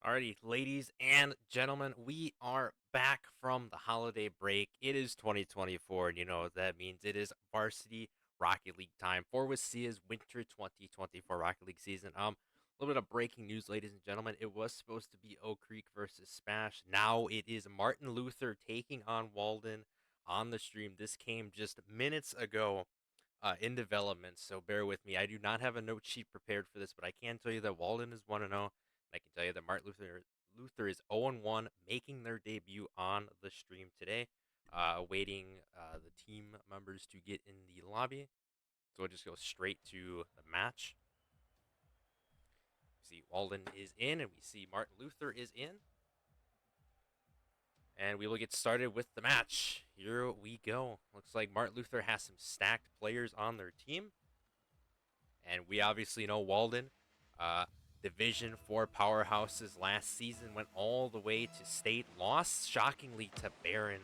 Alrighty, ladies and gentlemen, we are back from the holiday break. It is 2024, and you know what that means. It is Varsity Rocket League time for WIHSEA's Winter 2024 Rocket League season. A little bit of breaking news, ladies and gentlemen. It was supposed to be Oak Creek versus Smash. Now it is Martin Luther taking on Walden on the stream. This came just minutes ago in development, so bear with me. I do not have a note sheet prepared for this, but I can tell you that Walden is 1-0. I can tell you that Martin Luther is 0-1, making their debut on the stream today. Awaiting the team members to get in the lobby. So we'll just go straight to the match. We see Walden is in, and we see Martin Luther is in. And we will get started with the match. Here we go. Looks like Martin Luther has some stacked players on their team. And we obviously know Walden. Division 4 powerhouses last season went all the way to state, lost shockingly to Baron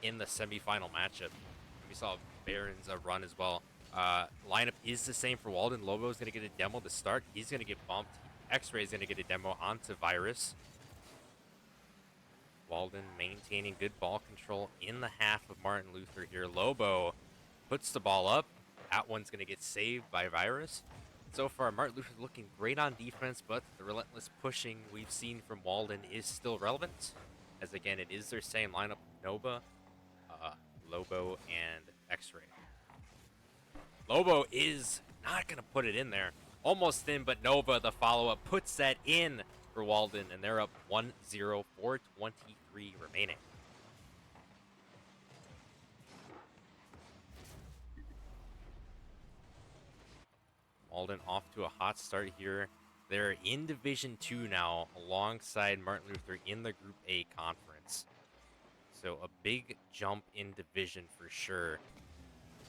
in the semifinal matchup. And we saw Baron's run as well. Lineup is the same for Walden. Lobo is going to get a demo to start. He's going to get bumped. X-Ray is going to get a demo onto Virus. Walden maintaining good ball control in the half of Martin Luther here. Lobo puts the ball up. That one's going to get saved by Virus. So far, Martin Luther's looking great on defense, but the relentless pushing we've seen from Walden is still relevant. As again, it is their same lineup: Nova, Lobo, and X-Ray. Lobo is not going to put it in there. Almost in, but Nova, the follow-up, puts that in for Walden, and they're up 1-0, 4:23 remaining. Walden off to a hot start here. They're in Division 2 now, alongside Martin Luther in the Group A conference. So a big jump in division for sure.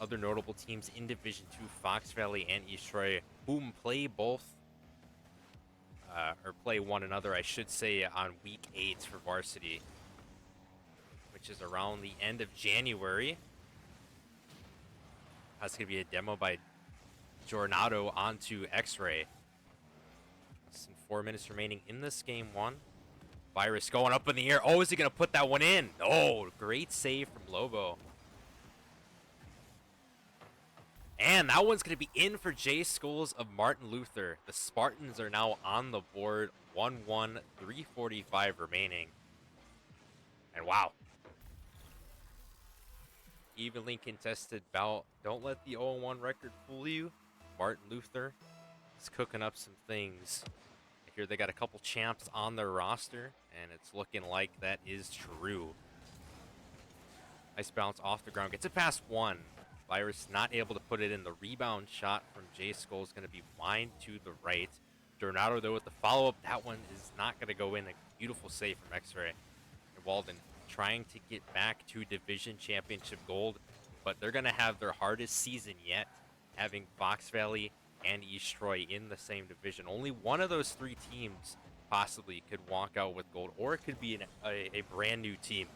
Other notable teams in Division 2, Fox Valley and East Troy, whom play play one another, I should say, on Week 8 for Varsity, which is around the end of January. That's going to be a demo by Jornado onto X-Ray. Less than 4 minutes remaining in this game one. Virus going up in the air. Oh, is he going to put that one in? Oh, great save from Lobo. And that one's going to be in for J Schools of Martin Luther. The Spartans are now on the board. 1-1, 3:45 remaining. And wow. Evenly contested bout. Don't let the 0-1 record fool you. Martin Luther is cooking up some things. I hear they got a couple champs on their roster, and it's looking like that is true. Nice bounce off the ground. Gets it past one. Virus not able to put it in. The rebound shot from J Skull is going to be wide to the right. Jornado, though, with the follow-up. That one is not going to go in. A beautiful save from X-Ray. And Walden trying to get back to Division Championship gold, but they're going to have their hardest season yet, having Fox Valley and East Troy in the same division. Only one of those three teams possibly could walk out with gold, or it could be a brand new team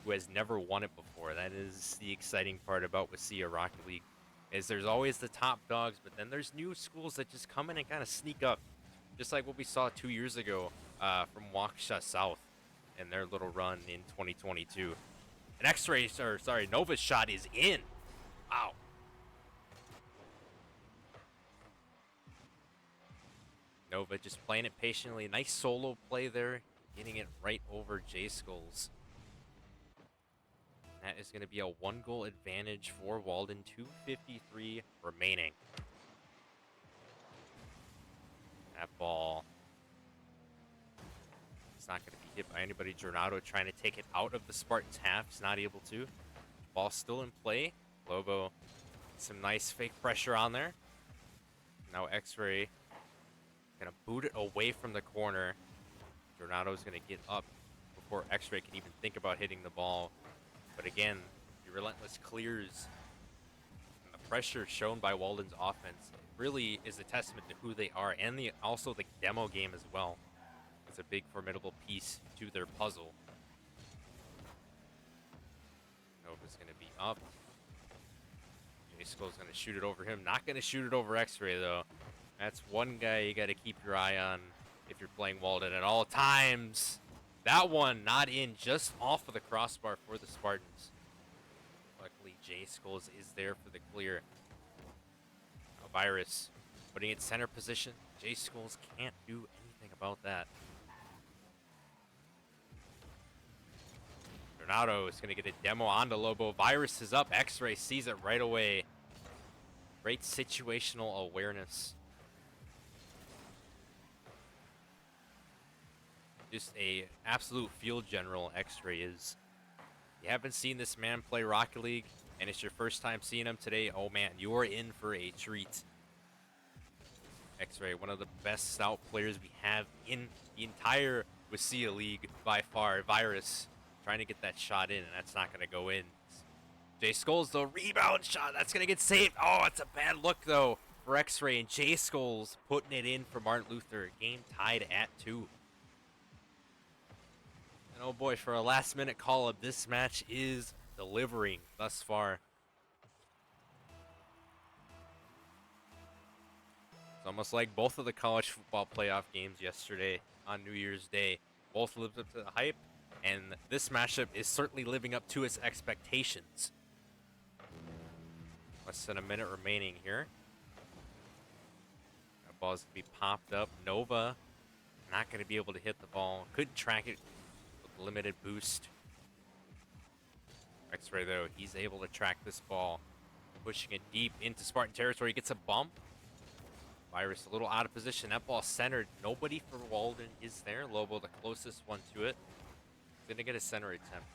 who has never won it before. That is the exciting part about WIHSEA Rocket League, is there's always the top dogs, but then there's new schools that just come in and kind of sneak up, just like what we saw 2 years ago from WIHSEA South and their little run in 2022. An X-Ray, sorry, Nova's shot is in. Wow. Nova just playing it patiently. Nice solo play there, getting it right over J Skulls. That is going to be a 1-goal advantage for Walden. 2:53 remaining. That ball, it's not going to be hit by anybody. Jornado trying to take it out of the Spartans' half. He's not able to. Ball still in play. Lobo, some nice fake pressure on there. Now X-Ray going to boot it away from the corner. Jornado's going to get up before X-Ray can even think about hitting the ball. But again, the relentless clears and the pressure shown by Walden's offense really is a testament to who they are, and also the demo game as well. It's a big, formidable piece to their puzzle. Nova's going to be up. J-Skull's going to shoot it over him. Not going to shoot it over X-Ray, though. That's one guy you got to keep your eye on if you're playing Walden at all times. That one not in, just off of the crossbar for the Spartans. Luckily, J Skulls is there for the clear. Now, Virus putting it center position. J Skulls can't do anything about that. Donato is going to get a demo onto Lobo. Virus is up. X-Ray sees it right away. Great situational awareness. Just a absolute field general, X-Ray is. You haven't seen this man play Rocket League, and it's your first time seeing him today, oh man, you are in for a treat. X-Ray, one of the best stout players we have in the entire WIHSEA League by far. Virus trying to get that shot in, and that's not going to go in. J Skulls, the rebound shot, that's going to get saved. Oh, it's a bad look, though, for X-Ray, and J Skulls putting it in for Martin Luther. Game tied at 2. And oh boy, for a last-minute call-up, this match is delivering thus far. It's almost like both of the college football playoff games yesterday on New Year's Day. Both lived up to the hype, and this matchup is certainly living up to its expectations. Less than a minute remaining here. That ball's going to be popped up. Nova not going to be able to hit the ball. Couldn't track it with limited boost. X-Ray, though, he's able to track this ball. Pushing it deep into Spartan territory. Gets a bump. Virus a little out of position. That ball centered. Nobody for Walden is there. Lobo, the closest one to it. Gonna get a center attempt.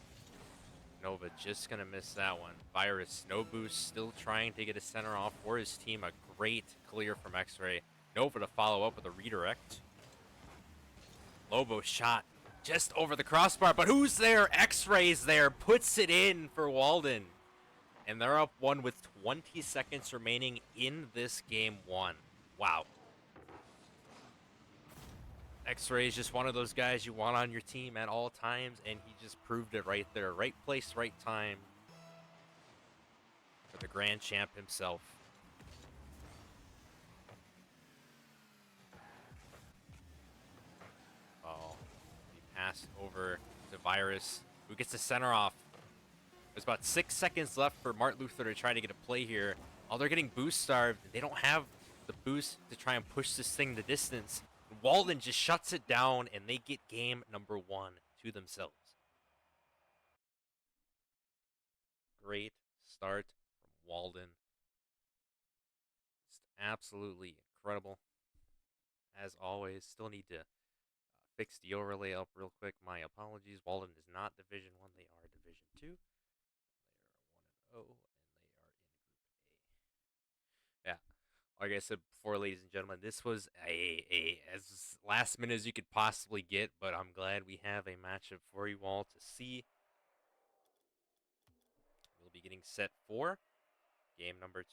Nova just gonna miss that one. Virus, no boost, still trying to get a center off for his team. A great clear from X-Ray. Nova to follow up with a redirect. Lobo shot just over the crossbar, but who's there? X-Ray's there, puts it in for Walden. And they're up 1 with 20 seconds remaining in this game 1. Wow. X-Ray is just one of those guys you want on your team at all times, and he just proved it right there. Right place, right time for the grand champ himself. Oh, he passed over to Virus, who gets the center off. There's about 6 seconds left for Martin Luther to try to get a play here. Oh, they're getting boost starved. They don't have the boost to try and push this thing the distance. Walden just shuts it down, and they get game number 1 to themselves. Great start from Walden. Just absolutely incredible. As always, still need to fix the overlay up real quick. My apologies. Walden is not Division 1. They are Division 2. They are 1-0, and they are in Group A. Yeah. Like I said before, ladies and gentlemen, this was a as last minute as you could possibly get, but I'm glad we have a matchup for you all to see. We'll be getting set for game number 2.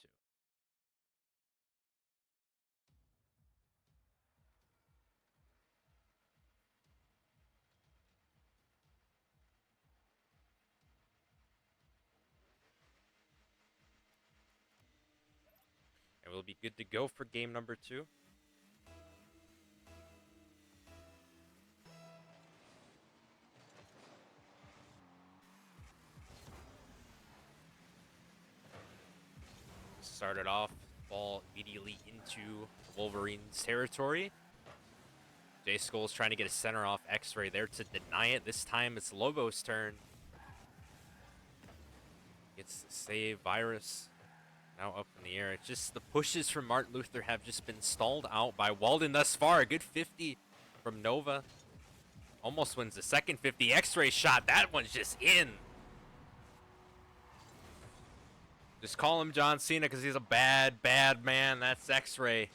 And we'll be good to go for game number 2. Started off, ball immediately into Wolverines territory. J Skulls trying to get a center off. X-Ray there to deny it. This time it's Lobo's turn. Gets the save. Virus now up in the air. It's just the pushes from Martin Luther have just been stalled out by Walden thus far. A good 50 from Nova. Almost wins the second 50. X-Ray shot. That one's just in. Just call him John Cena because he's a bad, bad man. That's X-Ray.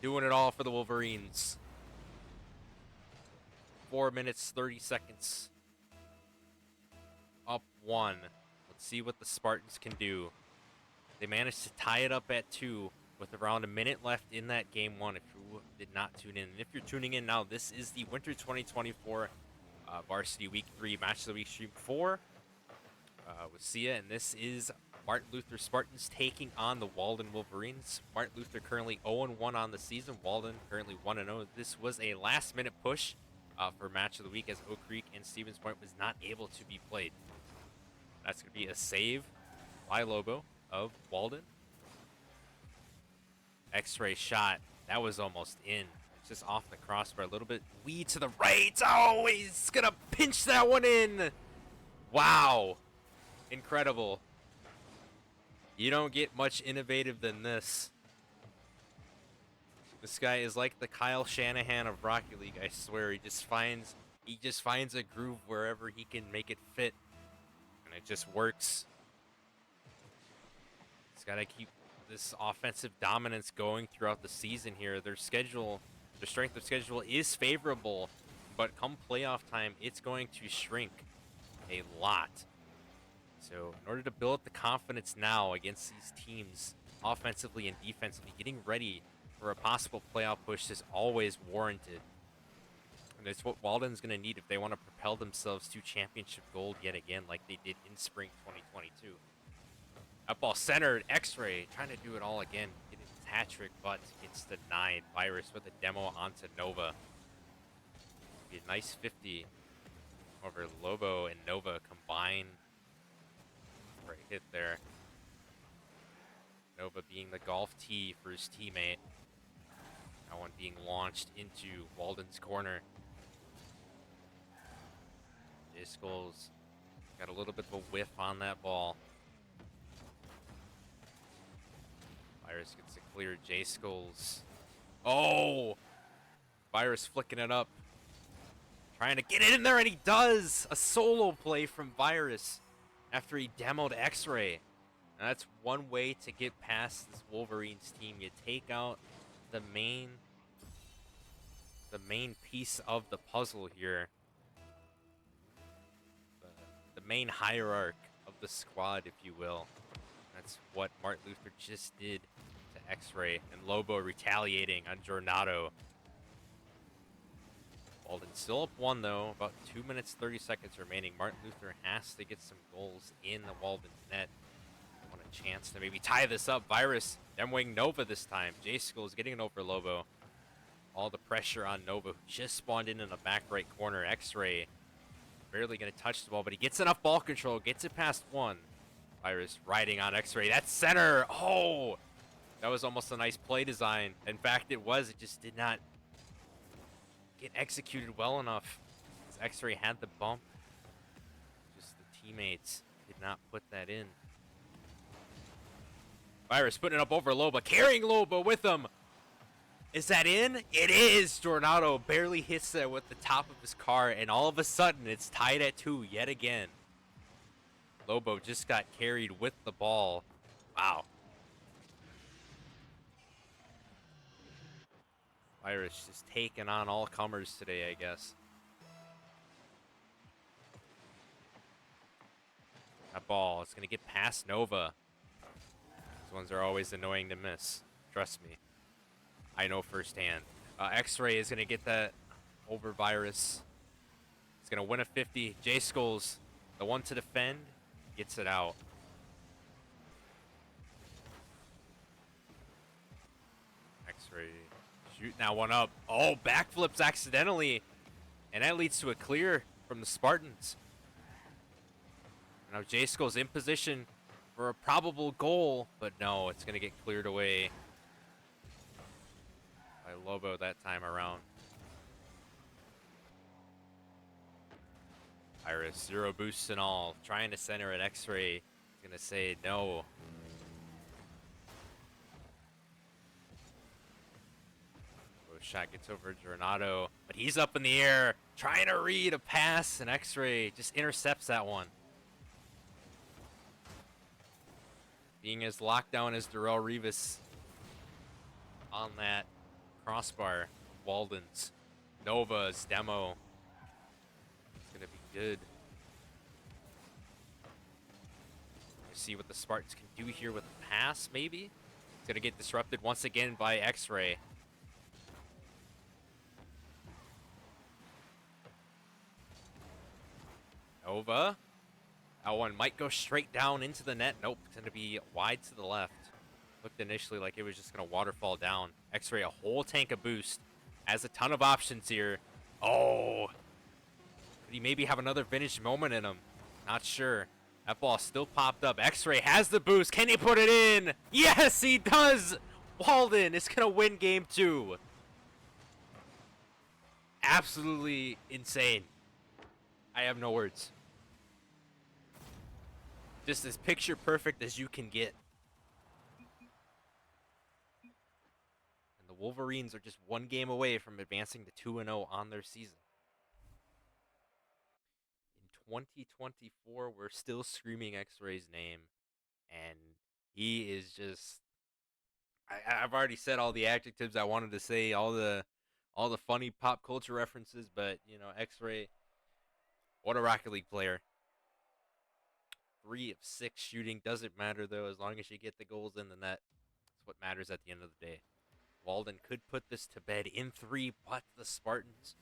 Doing it all for the Wolverines. 4 minutes, 30 seconds. Up 1. Let's see what the Spartans can do. They managed to tie it up at 2 with around a minute left in that game 1 if you did not tune in. And if you're tuning in now, this is the Winter 2024 Varsity Week 3 Match of the Week Stream 4. WIHSEA, and this is Martin Luther Spartans taking on the Walden Wolverines. Martin Luther currently 0-1 on the season. Walden currently 1-0. This was a last-minute push for Match of the Week as Oak Creek and Stevens Point was not able to be played. That's going to be a save by Lobo of Walden. X-ray shot. That was almost in. It's just off the crossbar a little bit. Weed to the right. Oh, he's going to pinch that one in. Wow. Incredible. You don't get much innovative than this. This guy is like the Kyle Shanahan of Rocket League, I swear. He just finds a groove wherever he can make it fit. And it just works. He's got to keep this offensive dominance going throughout the season here. Their strength of schedule is favorable, but come playoff time, it's going to shrink a lot. So in order to build up the confidence now against these teams, offensively and defensively, getting ready for a possible playoff push is always warranted. And it's what Walden's going to need if they want to propel themselves to championship gold yet again like they did in spring 2022. That ball centered, X-Ray trying to do it all again. Getting his hat trick, but it's denied. Virus with a demo onto Nova. Be a nice 50 over Lobo and Nova combine. Great hit there. Nova being the golf tee for his teammate. That one being launched into Walden's corner. J Skulls got a little bit of a whiff on that ball. Virus gets a clear. J Skulls. Oh! Virus flicking it up. Trying to get it in there, and he does! A solo play from Virus after he demoed X-Ray. And that's one way to get past this Wolverines team. You take out the main piece of the puzzle here. The main hierarch of the squad, if you will. That's what Martin Luther just did to X-Ray. And Lobo retaliating on Jornado. Walden still up 1, though. About 2 minutes, 30 seconds remaining. Martin Luther has to get some goals in the Walden's net. Want a chance to maybe tie this up. Virus demoing Nova this time. J Skulls getting it over Lobo. All the pressure on Nova, who just spawned in the back right corner. X-Ray barely going to touch the ball, but he gets enough ball control. Gets it past 1. Virus riding on X-Ray. That's center. Oh! That was almost a nice play design. In fact, it was. It just did not get executed well enough. As X-Ray had the bump. Just the teammates did not put that in. Virus putting it up over Loba. Carrying Loba with him. Is that in? It is! Jornado barely hits that with the top of his car, and all of a sudden, it's tied at 2 yet again. Lobo just got carried with the ball. Wow. Virus just taking on all comers today, I guess. That ball is going to get past Nova. These ones are always annoying to miss. Trust me. I know firsthand. X-Ray is going to get that over Virus. He's going to win a 50. J Skulls, the one to defend, gets it out. X-Ray shooting that one up. Oh, backflips accidentally. And that leads to a clear from the Spartans. Now J Skulls in position for a probable goal, but no, it's going to get cleared away by Lobo that time around. Iris, 0 boosts and all. Trying to center at X-Ray. He's going to say no. Shot gets over Jornado, but he's up in the air trying to read a pass, and X-Ray just intercepts that one. Being as locked down as Darrell Rivas on that crossbar. Walden's. Nova's demo. It's going to be good. See what the Spartans can do here with the pass, maybe? It's going to get disrupted once again by X-Ray. Nova. That one might go straight down into the net. Nope, it's going to be wide to the left. Looked initially like it was just going to waterfall down. X-Ray, a whole tank of boost. Has a ton of options here. Oh. Could he maybe have another vintage moment in him? Not sure. That ball still popped up. X-Ray has the boost. Can he put it in? Yes, he does. Walden is going to win game 2. Absolutely insane. I have no words. Just as picture perfect as you can get. And the Wolverines are just one game away from advancing to 2-0 on their season. In 2024, we're still screaming X-Ray's name. And he is just... I've already said all the adjectives I wanted to say, all the funny pop culture references, but, you know, X-Ray, what a Rocket League player. 3 of 6 shooting. Doesn't matter, though, as long as you get the goals in the net. That's what matters at the end of the day. Walden could put this to bed in 3, but the Spartans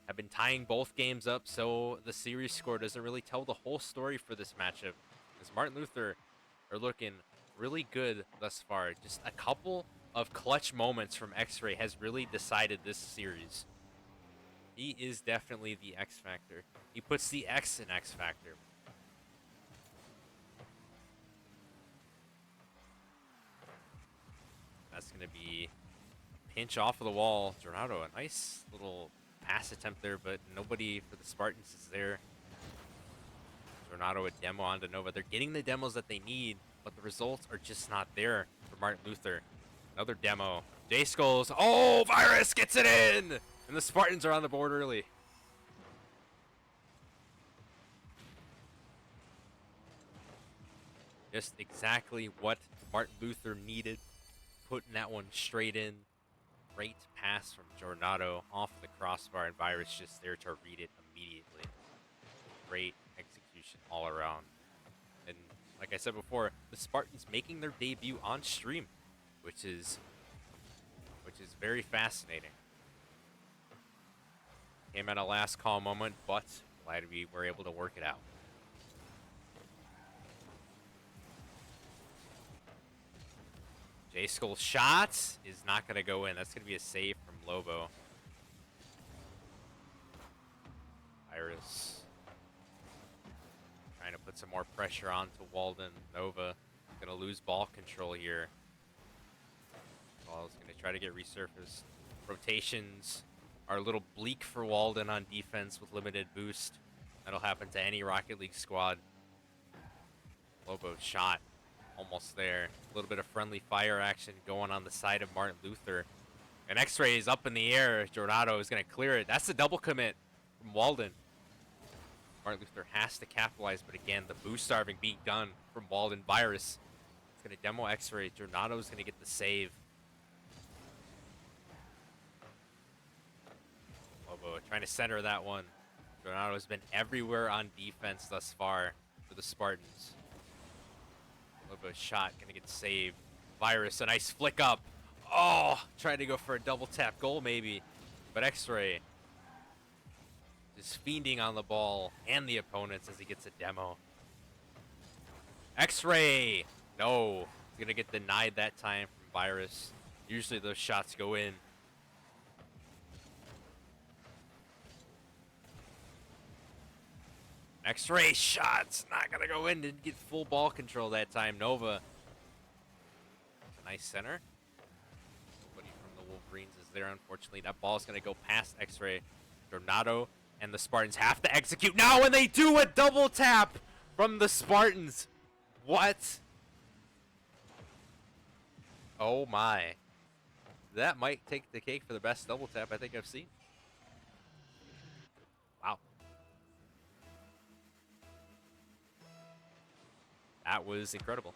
have been tying both games up, so the series score doesn't really tell the whole story for this matchup, as Martin Luther are looking really good thus far. Just a couple of clutch moments from X-Ray has really decided this series. He is definitely the X factor. He puts the X in X factor. That's going to be a pinch off of the wall. Jornado, a nice little pass attempt there, but nobody for the Spartans is there. Jornado a demo onto Nova. They're getting the demos that they need, but the results are just not there for Martin Luther. Another demo. J-Skulls. Oh, Virus gets it in! And the Spartans are on the board early. Just exactly what Martin Luther needed. Putting that one straight in. Great pass from Jornado off the crossbar, and Virus just there to read it immediately. Great execution all around. And like I said before, the Spartans making their debut on stream, which is very fascinating. Came at a last call moment, but glad we were able to work it out. J-Skull shot is not going to go in. That's going to be a save from Lobo. Iris trying to put some more pressure onto Walden. Nova going to lose ball control here. Ball's going to try to get resurfaced. Rotations are a little bleak for Walden on defense with limited boost. That'll happen to any Rocket League squad. Lobo shot. Almost there. A little bit of friendly fire action going on the side of Martin Luther. And X-Ray is up in the air. Jornado is going to clear it. That's a double commit from Walden. Martin Luther has to capitalize, but again, the boost starving being done from Walden. Virus is going to demo X-Ray. Jornado is going to get the save. Lobo trying to center that one. Jornado has been everywhere on defense thus far for the Spartans. Lobo's shot gonna get saved. Virus, a nice flick up. Oh, trying to go for a double tap goal maybe. But X-Ray just fiending on the ball and the opponents as he gets a demo. X-Ray! No, he's gonna get denied that time from Virus. Usually those shots go in. X-Ray shots, not gonna go in. Didn't get full ball control that time. Nova, nice center. Nobody from the Wolverines is there, unfortunately. That ball is gonna go past X-Ray. Jornado and the Spartans have to execute now, and they do a double tap from the Spartans. What? Oh my. That might take the cake for the best double tap I think I've seen. Wow. That was incredible.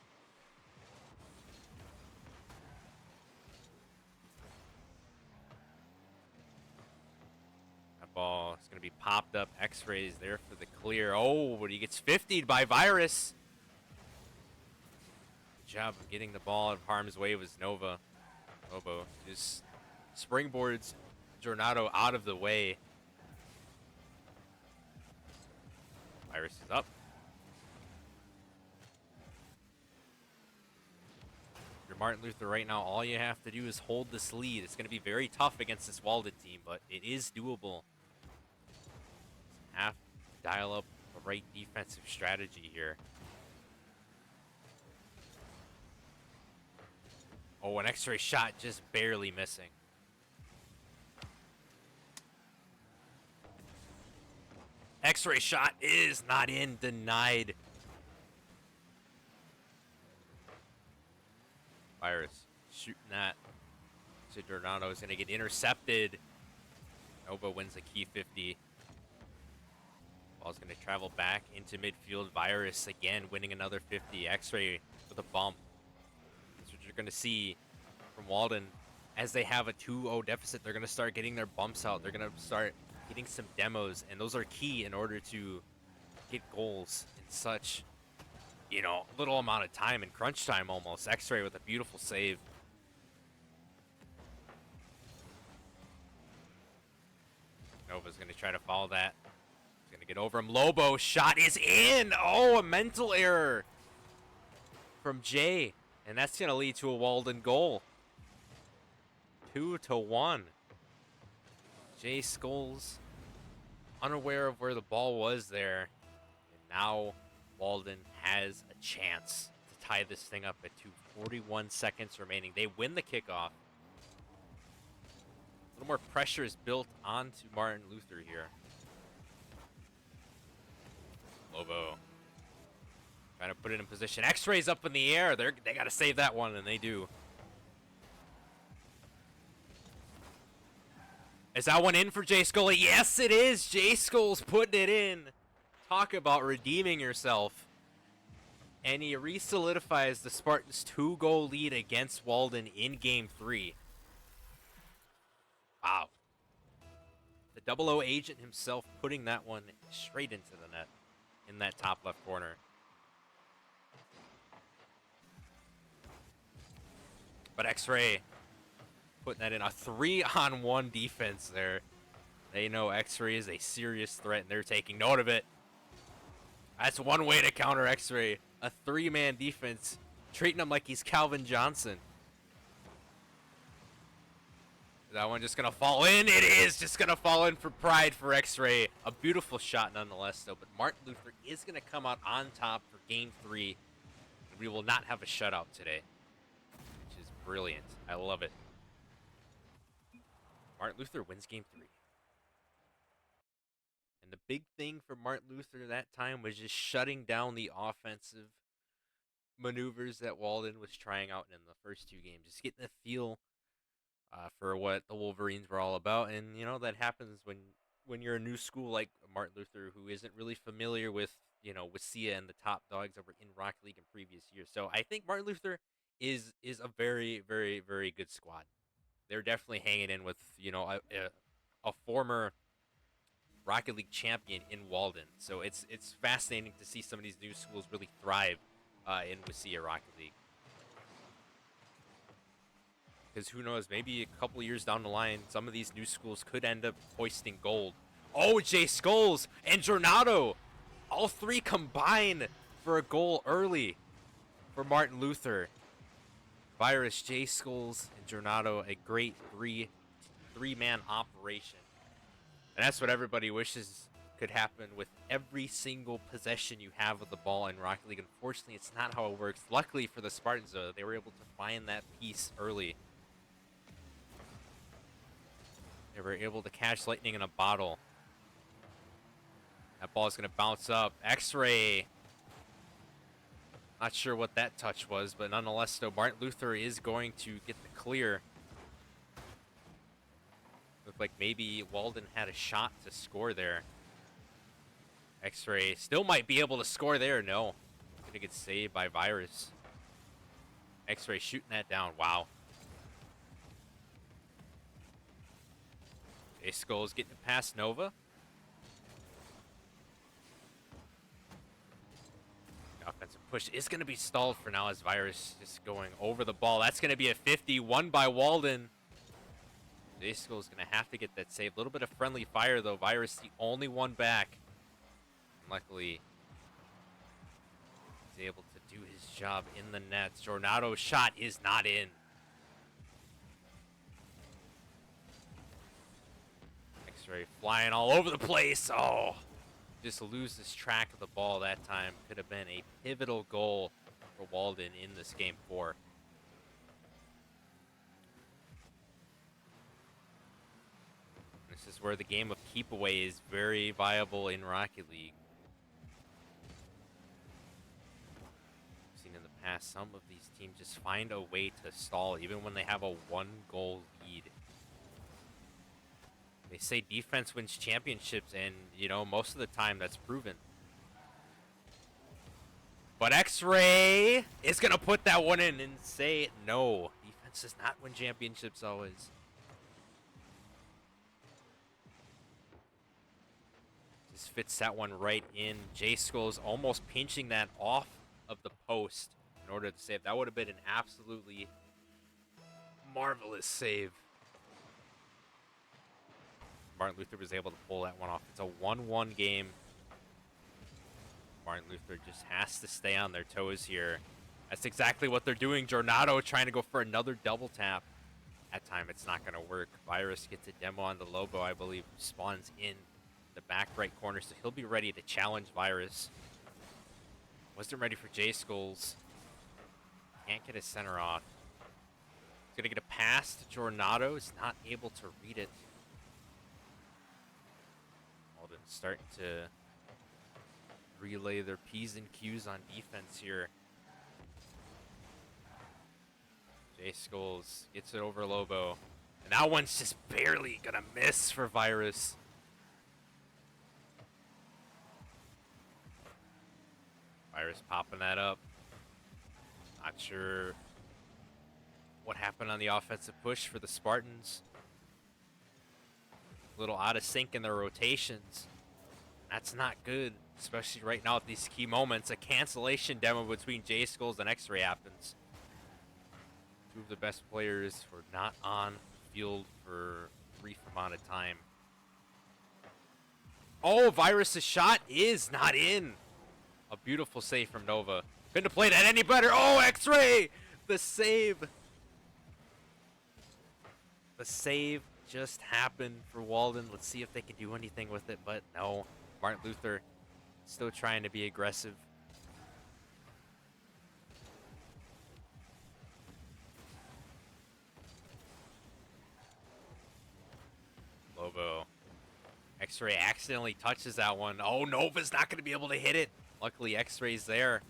That ball is going to be popped up. X-Rays there for the clear. Oh, but he gets 50'd by Virus. Good job of getting the ball out of harm's way was Nova. Lobo just springboards Jornado out of the way. Virus is up. Martin Luther right now, all you have to do is hold this lead. It's going to be very tough against this Walden team, but it is doable. Just have to dial up the right defensive strategy here. Oh, an X-ray shot just barely missing. X-ray shot is not in, denied. Virus shooting that. So Dornado is going to get intercepted. Nova wins a key 50. Ball's going to travel back into midfield. Virus again winning another 50. X-ray with a bump. That's what you're going to see from Walden. As they have a 2-0 deficit, they're going to start getting their bumps out. They're going to start getting some demos, and those are key in order to get goals in such, you know, little amount of time, in crunch time almost. X-ray with a beautiful save. Nova's going to try to follow that. He's going to get over him. Lobo shot is in. Oh, a mental error from Jay. And that's going to lead to a Walden goal. 2-1. Jay Scholes unaware of where the ball was there. And now Walden has a chance to tie this thing up at 41 seconds remaining. They win the kickoff. A little more pressure is built onto Martin Luther here. Lobo trying to put it in position. X-ray's up in the air. They got to save that one, and they do. Is that one in for Jay Scully? Yes, it is. Jay Scholes putting it in. Talk about redeeming yourself. And he re-solidifies the Spartans' 2-goal lead against Walden in Game 3. Wow. The 00 agent himself putting that one straight into the net in that top left corner. But X-ray putting that in. A 3-on-1 defense there. They know X-ray is a serious threat, and they're taking note of it. That's one way to counter X-ray. A 3-man defense, treating him like he's Calvin Johnson. Is that one just going to fall in? It is just going to fall in for pride for X-ray. A beautiful shot nonetheless, though. But Martin Luther is going to come out on top for Game 3. And we will not have a shutout today, which is brilliant. I love it. Martin Luther wins Game 3. And the big thing for Martin Luther that time was just shutting down the offensive maneuvers that Walden was trying out in the first 2 games. Just getting the feel for what the Wolverines were all about. And, you know, that happens when you're a new school like Martin Luther, who isn't really familiar with, you know, WIHSEA and the top dogs that were in Rocket League in previous years. So I think Martin Luther is a very, very, very good squad. They're definitely hanging in with, you know, a former Rocket League champion in Walden. So it's fascinating to see some of these new schools really thrive in WIHSEA Rocket League. Because who knows, maybe a couple years down the line, some of these new schools could end up hoisting gold. Oh, Jay Scholes and Jornado. All 3 combine for a goal early for Martin Luther. Virus, Jay Scholes, and Jornado, a great three-man operation. And that's what everybody wishes could happen with every single possession you have of the ball in Rocket League. Unfortunately, it's not how it works. Luckily for the Spartans, though, they were able to find that piece early. They were able to catch lightning in a bottle. That ball is going to bounce up. X-ray. Not sure what that touch was, but nonetheless, though, Martin Luther is going to get the clear. Looked like maybe Walden had a shot to score there. X-ray still might be able to score there. No. Gonna get saved by Virus. X-ray shooting that down. Wow. Jay Scholes getting it past Nova. The offensive push is going to be stalled for now as Virus just going over the ball. That's going to be a 50, won by Walden. Jay Scholes is going to have to get that save. A little bit of friendly fire, though. Virus the only one back. And luckily, he's able to do his job in the nets. Jornado's shot is not in. X-Ray flying all over the place. Oh, just loses track of the ball that time. Could have been a pivotal goal for Walden in this game 4. This is where the game of keep away is very viable in Rocket League. I've seen in the past some of these teams just find a way to stall even when they have a 1-goal lead. They say defense wins championships, and you know, most of the time that's proven. But X-Ray is gonna put that one in and say no. Defense does not win championships always. Just fits that one right in. J-Skull's almost pinching that off of the post in order to save. That would have been an absolutely marvelous save. Martin Luther was able to pull that one off. It's a 1-1 game. Martin Luther just has to stay on their toes here. That's exactly what they're doing. Jornado trying to go for another double tap. That time it's not going to work. Virus gets a demo on the Lobo, I believe, who spawns in the back right corner, so he'll be ready to challenge Virus. Wasn't ready for J-Skulls. Can't get his center off. He's going to get a pass to Jornado. He's not able to read it. Walden starting to relay their P's and Q's on defense here. J-Skulls gets it over Lobo. And that one's just barely going to miss for Virus. Virus popping that up. Not sure what happened on the offensive push for the Spartans. A little out of sync in their rotations. That's not good, especially right now at these key moments. A cancellation demo between J-Skulls and X-Ray happens. Two of the best players were not on the field for a brief amount of time. Oh, Virus's shot is not in. A beautiful save from Nova. Couldn't have played that any better. Oh, X-Ray! The save. The save just happened for Walden. Let's see if they can do anything with it, but no. Martin Luther still trying to be aggressive. Lobo. X-Ray accidentally touches that one. Oh, Nova's not going to be able to hit it. Luckily, X-Ray's there.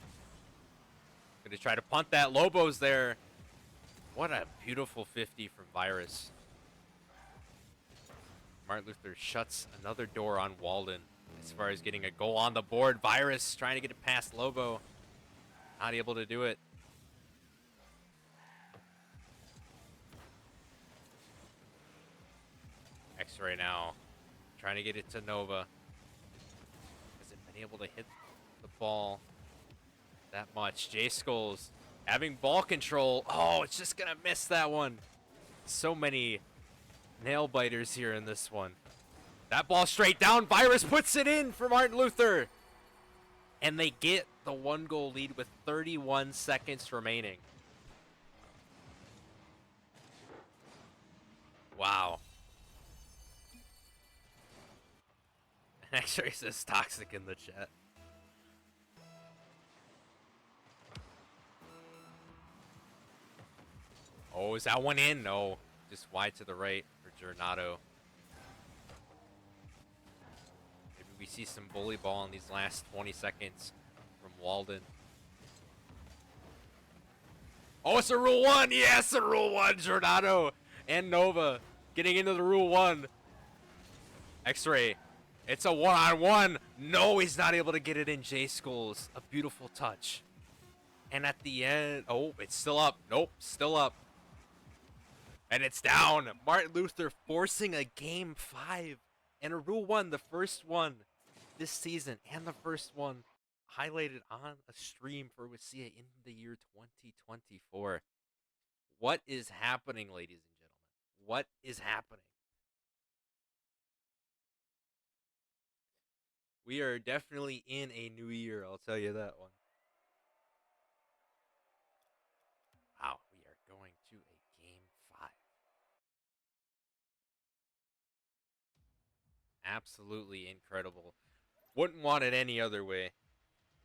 Going to try to punt that. Lobo's there. What a beautiful 50 from Virus. Martin Luther shuts another door on Walden as far as getting a goal on the board. Virus trying to get it past Lobo. Not able to do it. X-Ray now trying to get it to Nova. Hasn't been able to hit the ball that much. J-Skulls having ball control. Oh, it's just going to miss that one. So many nail biters here in this one. That ball straight down. Virus puts it in for Martin Luther. And they get the 1-goal lead with 31 seconds remaining. Wow. X-Ray says toxic in the chat. Oh, is that one in? No. Just wide to the right for Jornado. Maybe we see some bully ball in these last 20 seconds from Walden. Oh, it's a Rule 1. Yes, a Rule 1. Jornado and Nova getting into the Rule 1. X-Ray. It's a 1-on-1. No, he's not able to get it in. J-Skulls. A beautiful touch. And at the end, oh, it's still up. Nope, still up. And it's down. Martin Luther forcing a game 5 and a Rule 1, the first one this season and the first one highlighted on a stream for WIHSEA in the year 2024. What is happening, ladies and gentlemen? What is happening? We are definitely in a new year, I'll tell you that one. Absolutely incredible. Wouldn't want it any other way.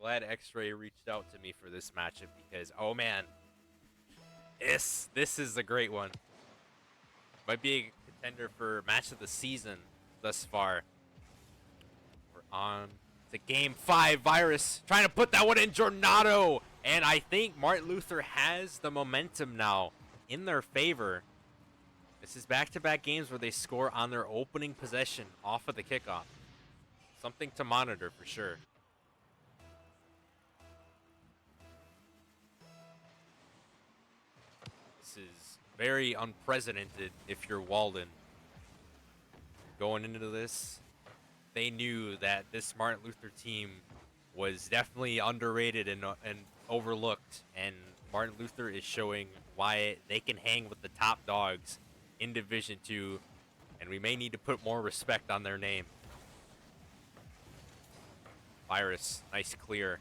Glad X-Ray reached out to me for this matchup because, oh man, this is a great one. Might be a contender for match of the season thus far. We're on to game 5. Virus trying to put that one in. Jornado, and I think Martin Luther has the momentum now in their favor. This is back-to-back games where they score on their opening possession off of the kickoff. Something to monitor for sure. This is very unprecedented if you're Walden. Going into this, they knew that this Martin Luther team was definitely underrated and overlooked, and Martin Luther is showing why they can hang with the top dogs in Division 2, and we may need to put more respect on their name. Virus, nice clear.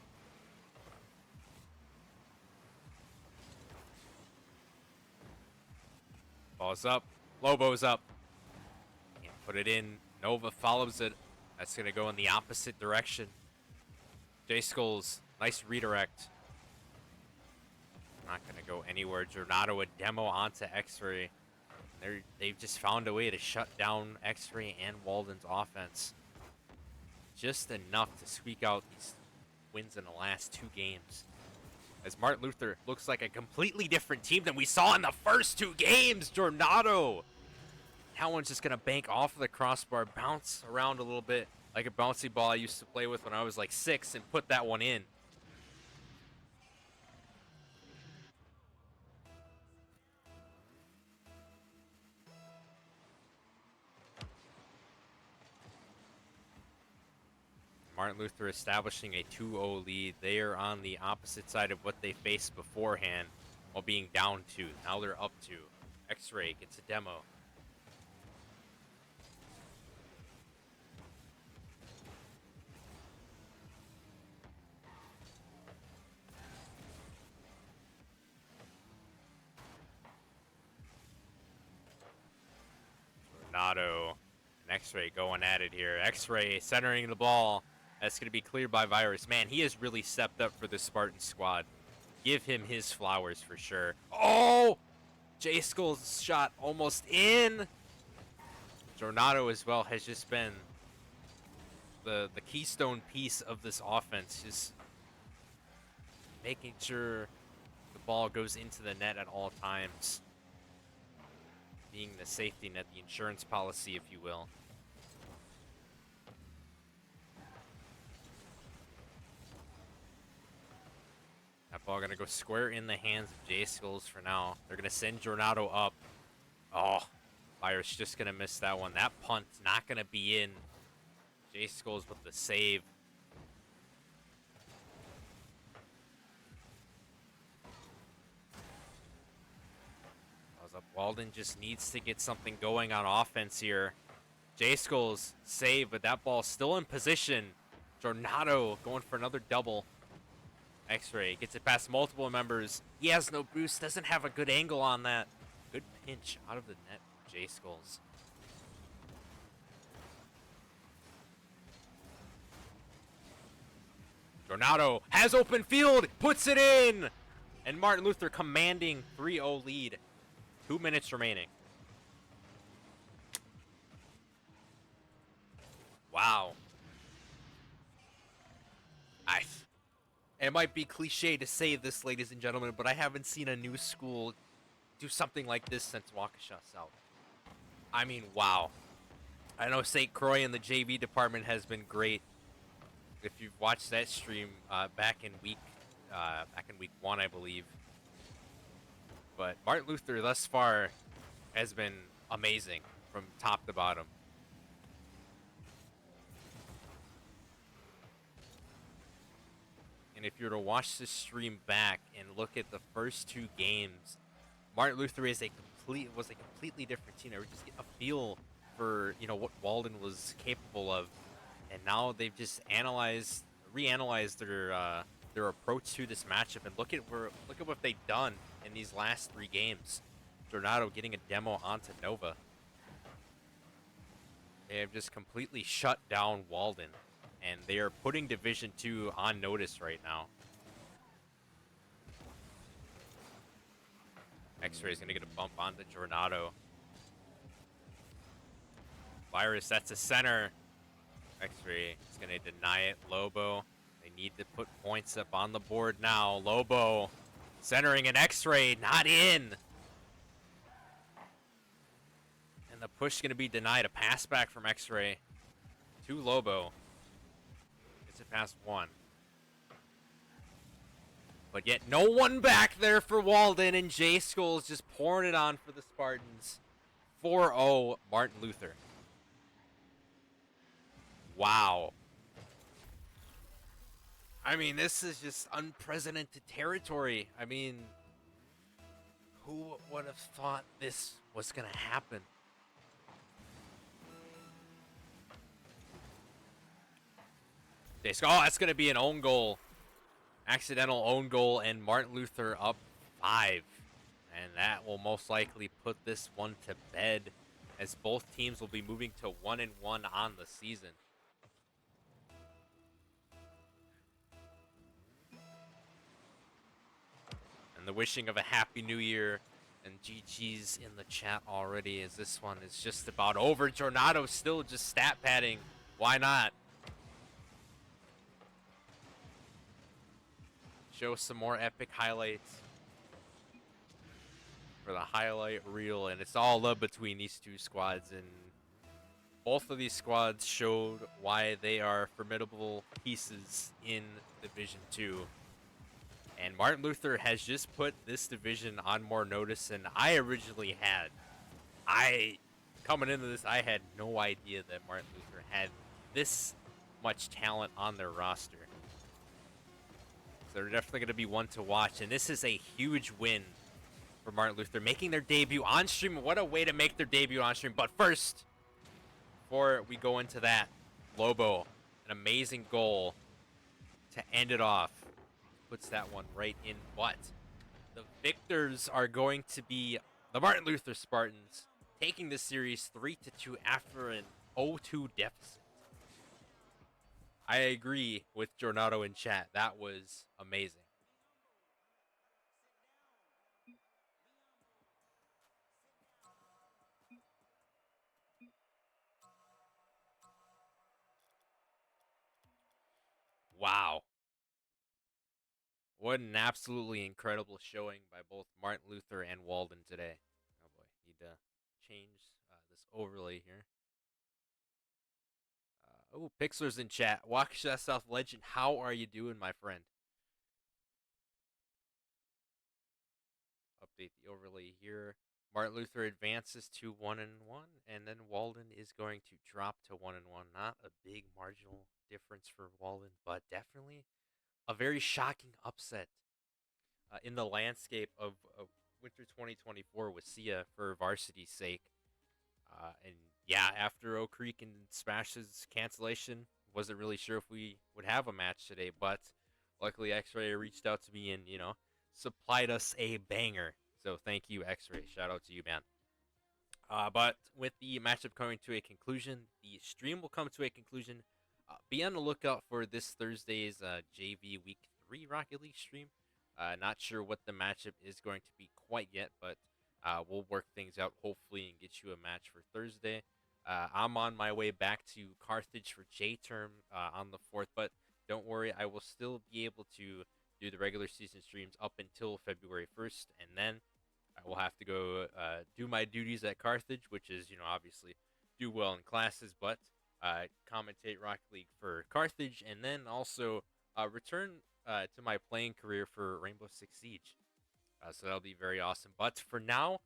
Ball's up. Lobo's up. Can't put it in. Nova follows it. That's going to go in the opposite direction. J-Skulls, nice redirect. Not going to go anywhere. Jornado a demo onto X-Ray. They've just found a way to shut down X-Ray and Walden's offense. Just enough to squeak out these wins in the last 2 games. As Martin Luther looks like a completely different team than we saw in the first 2 games. Jornado. That one's just going to bank off of the crossbar, bounce around a little bit like a bouncy ball I used to play with when I was like 6, and put that one in. Martin Luther establishing a 2-0 lead. They are on the opposite side of what they faced beforehand while being down 2. Now they're up 2. X-Ray gets a demo. Jornado and X-Ray going at it here. X-Ray centering the ball. That's going to be cleared by Virus. Man, he has really stepped up for the Spartan squad. Give him his flowers for sure. Oh! J-Skull's shot almost in. Jornado as well has just been the keystone piece of this offense. Just making sure the ball goes into the net at all times. Being the safety net, the insurance policy, if you will. That ball going to go square in the hands of J-Skulls for now. They're going to send Jornado up. Oh, Virus just going to miss that one. That punt's not going to be in. J-Skulls with the save. Up. Walden just needs to get something going on offense here. J-Skulls save, but that ball's still in position. Jornado going for another double. X-Ray gets it past multiple members. He has no boost, doesn't have a good angle on that. Good pinch out of the net for J-Skulls. Jornado has open field, puts it in! And Martin Luther commanding 3-0 lead. 2 minutes remaining. Wow. It might be cliche to say this, ladies and gentlemen, but I haven't seen a new school do something like this since Waukesha South. I mean, wow. I know St. Croix in the JV department has been great. If you've watched that stream back in week 1, I believe. But Martin Luther thus far has been amazing from top to bottom. And if you were to watch this stream back and look at the first 2 games, Martin Luther was a completely different team. They were just getting a feel for what Walden was capable of, and now they've just reanalyzed their approach to this matchup, and look at what they've done in these last 3 games. Jornado getting a demo onto Nova. They have just completely shut down Walden, and they are putting Division 2 on notice right now. X-Ray is going to get a bump onto Jornado. Virus, that's a center. X-Ray is going to deny it. Lobo, they need to put points up on the board now. Lobo centering an X-Ray, not in. And the push is going to be denied. A pass back from X-Ray to Lobo. Gets it past one. But yet no one back there for Walden, and J-Skull is just pouring it on for the Spartans. 4-0 Martin Luther. Wow. I mean, this is just unprecedented territory. I mean, who would have thought this was going to happen? Oh, that's going to be an own goal. Accidental own goal, and Martin Luther up 5. And that will most likely put this one to bed, as both teams will be moving to 1-1 on the season. And the wishing of a happy new year, and GG's in the chat already, as this one is just about over. Jornado still just stat padding. Why not? Show some more epic highlights for the highlight reel, and it's all love between these two squads, and both of these squads showed why they are formidable pieces in Division 2. And Martin Luther has just put this division on more notice than I originally had. Coming into this, I had no idea that Martin Luther had this much talent on their roster. So they're definitely going to be one to watch. And this is a huge win for Martin Luther, making their debut on stream. What a way to make their debut on stream. But first, before we go into that, Lobo, an amazing goal to end it off. Puts that one right in. But the victors are going to be the Martin Luther Spartans, taking this series 3-2 after an 0-2 deficit. I agree with Jornado in chat. That was amazing. Wow. What an absolutely incredible showing by both Martin Luther and Walden today. Oh boy, need to change this overlay here. Oh, Pixler's in chat. WIHSEA South Legend, how are you doing, my friend? Update the overlay here. Martin Luther advances to 1-1, and then Walden is going to drop to 1-1. Not a big marginal difference for Walden, but definitely a very shocking upset in the landscape of Winter 2024 WIHSEA for Varsity's sake. And yeah, after Oak Creek and Smash's cancellation, wasn't really sure if we would have a match today, but luckily X-Ray reached out to me and, supplied us a banger. So thank you, X-Ray. Shout out to you, man. But with the matchup coming to a conclusion, the stream will come to a conclusion. Be on the lookout for this Thursday's JV Week 3 Rocket League stream. Not sure what the matchup is going to be quite yet, but we'll work things out hopefully and get you a match for Thursday. I'm on my way back to Carthage for J-Term on the 4th, but don't worry, I will still be able to do the regular season streams up until February 1st, and then I will have to go do my duties at Carthage, which is, obviously do well in classes, but commentate Rocket League for Carthage, and then also return to my playing career for Rainbow Six Siege. So that'll be very awesome. But for now,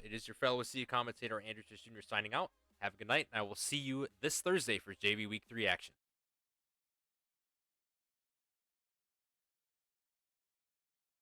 it is your fellow WIHSEA commentator, Andrew Czysz Jr. signing out. Have a good night, and I will see you this Thursday for JV Week 3 action.